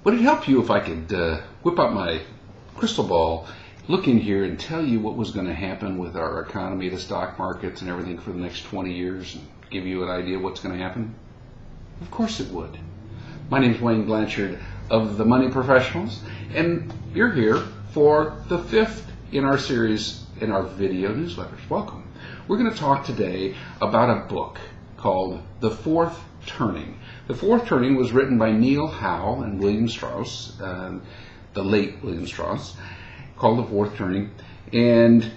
Would it help you if I could whip out my crystal ball, look in here, and tell you what was going to happen with our economy, the stock markets, and everything for the next 20 years, and give you an idea what's going to happen? Of course it would. My name is Wayne Blanchard of The Money Professionals, and you're here for the fifth in our series in our video newsletters. Welcome. We're going to talk today about a book called The Fourth Turning. The Fourth Turning was written by Neil Howe and William Strauss, the late William Strauss, called The Fourth Turning. And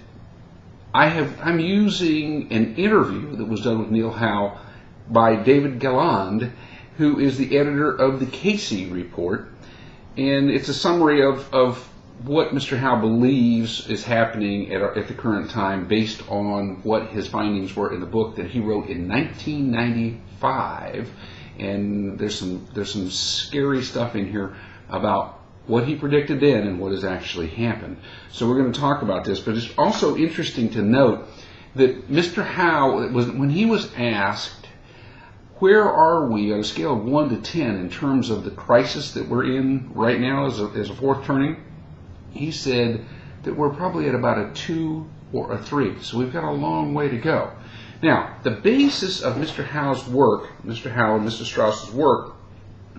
I'm using an interview that was done with Neil Howe by David Galland, who is the editor of the Casey Report. And it's a summary of what Mr. Howe believes is happening at the current time based on what his findings were in the book that he wrote in 1995. And there's some scary stuff in here about what he predicted then and what has actually happened. So we're going to talk about this, but it's also interesting to note that Mr. Howe, when he was asked, where are we on a scale of 1 to 10 in terms of the crisis that we're in right now as a fourth turning, he said that we're probably at about a 2 or a 3. So we've got a long way to go. Now, the basis of Mr. Howe's work, Mr. Howe and Mr. Strauss's work,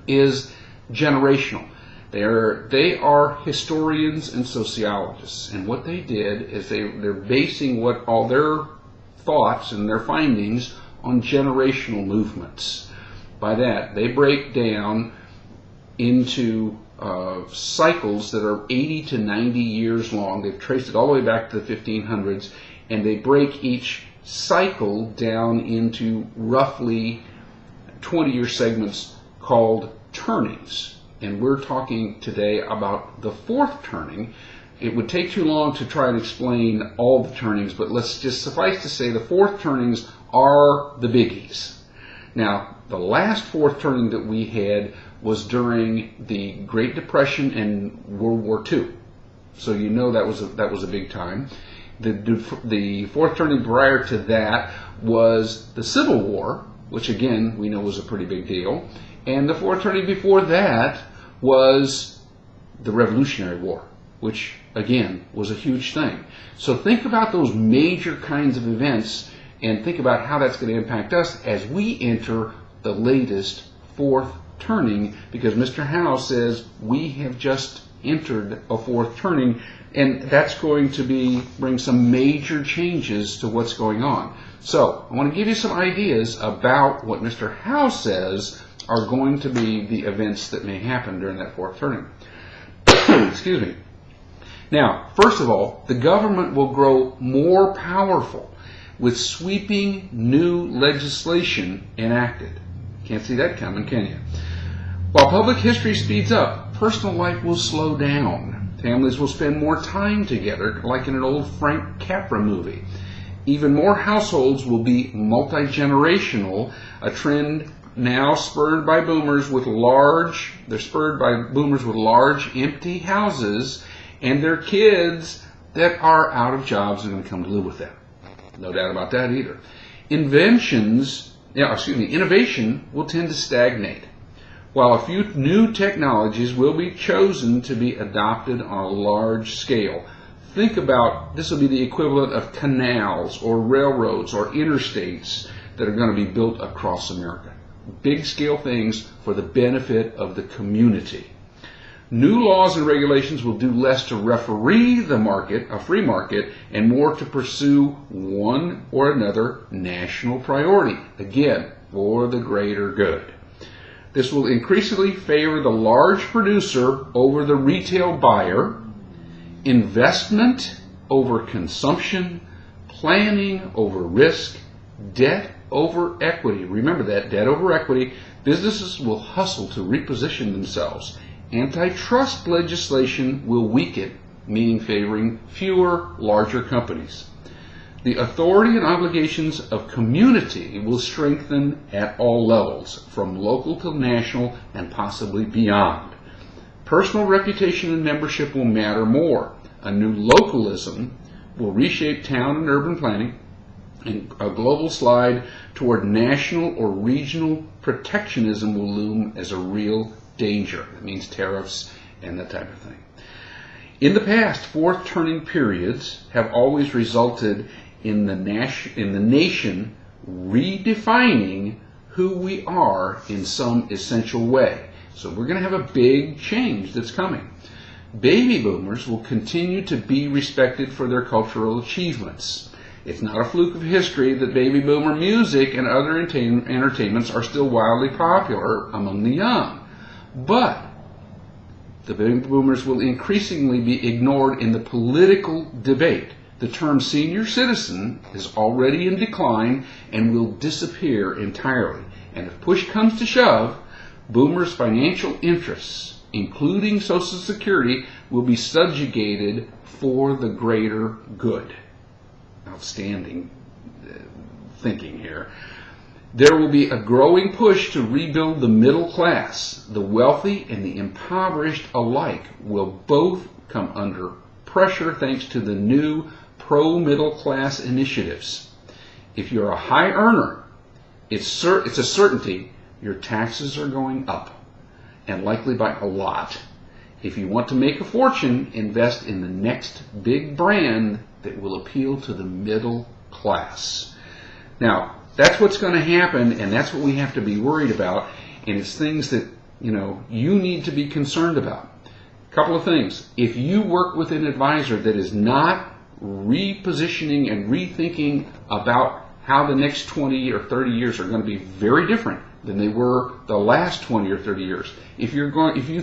is generational. They are historians and sociologists, and what they did is they're basing all their thoughts and their findings on generational movements. By that, they break down into cycles that are 80 to 90 years long. They've traced it all the way back to the 1500s, and they break each cycle down into roughly 20-year segments called turnings. And we're talking today about the fourth turning. It would take too long to try and explain all the turnings, but let's just suffice to say the fourth turnings are the biggies. Now, the last fourth turning that we had was during the Great Depression and World War II. So you know that was a big time. The fourth turning prior to that was the Civil War, which again we know was a pretty big deal. And the fourth turning before that was the Revolutionary War, which again was a huge thing. So think about those major kinds of events and think about how that's going to impact us as we enter the latest fourth turning, because Mr. Howe says we have just entered a fourth turning, and that's going to bring some major changes to what's going on. So I want to give you some ideas about what Mr. Howe says are going to be the events that may happen during that fourth turning. Excuse me. Now, first of all, the government will grow more powerful with sweeping new legislation enacted. Can't see that coming, can you? While public history speeds up, personal life will slow down. Families will spend more time together, like in an old Frank Capra movie. Even more households will be multi-generational, a trend now spurred by boomers with large empty houses, and their kids that are out of jobs are going to come to live with them. No doubt about that either. Innovation will tend to stagnate, while a few new technologies will be chosen to be adopted on a large scale. Think about, this will be the equivalent of canals or railroads or interstates that are going to be built across America. Big scale things for the benefit of the community. New laws and regulations will do less to referee the market, a free market, and more to pursue one or another national priority, again, for the greater good. This will increasingly favor the large producer over the retail buyer, investment over consumption, planning over risk, debt over equity. Remember that, debt over equity. Businesses will hustle to reposition themselves. Antitrust legislation will weaken, meaning favoring fewer, larger companies. The authority and obligations of community will strengthen at all levels, from local to national and possibly beyond. Personal reputation and membership will matter more. A new localism will reshape town and urban planning, and a global slide toward national or regional protectionism will loom as a real danger. That means tariffs and that type of thing. In the past, fourth turning periods have always resulted in the nation redefining who we are in some essential way. So we're going to have a big change that's coming. Baby boomers will continue to be respected for their cultural achievements. It's not a fluke of history that baby boomer music and other entertainments are still wildly popular among the young. But the baby boomers will increasingly be ignored in the political debate. The term senior citizen is already in decline and will disappear entirely. And if push comes to shove, boomers' financial interests, including Social Security, will be subjugated for the greater good. Outstanding thinking here. There will be a growing push to rebuild the middle class. The wealthy and the impoverished alike will both come under pressure thanks to the new pro-middle class initiatives. If you're a high earner, it's a certainty your taxes are going up, and likely by a lot. If you want to make a fortune, invest in the next big brand that will appeal to the middle class. Now, that's what's going to happen, and that's what we have to be worried about, and it's things that, you need to be concerned about. A couple of things. If you work with an advisor that is not repositioning and rethinking about how the next 20 or 30 years are going to be very different than they were the last 20 or 30 years. If you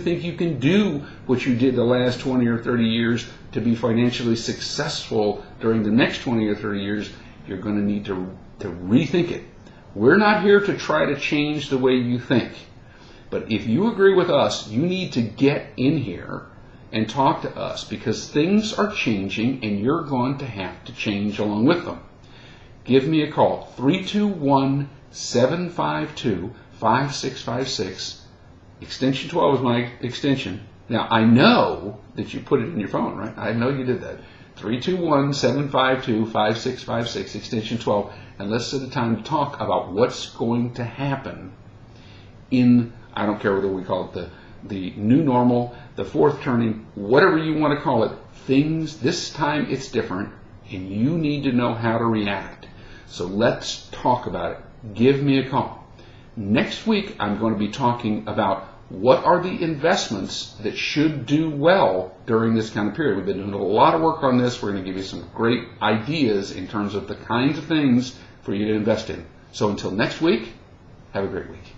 think you can do what you did the last 20 or 30 years to be financially successful during the next 20 or 30 years, you're going to need to rethink it. We're not here to try to change the way you think. But if you agree with us, you need to get in here and talk to us, because things are changing and you're going to have to change along with them. Give me a call, 321-752-5656. Extension 12 is my extension. Now, I know that you put it in your phone, right? I know you did that. 321-752-5656, extension 12. And let's set a time to talk about what's going to happen in, I don't care whether we call it the new normal, the fourth turning, whatever you want to call it. Things, this time it's different, and you need to know how to react. So let's talk about it. Give me a call. Next week, I'm going to be talking about what are the investments that should do well during this kind of period. We've been doing a lot of work on this. We're going to give you some great ideas in terms of the kinds of things for you to invest in. So until next week, have a great week.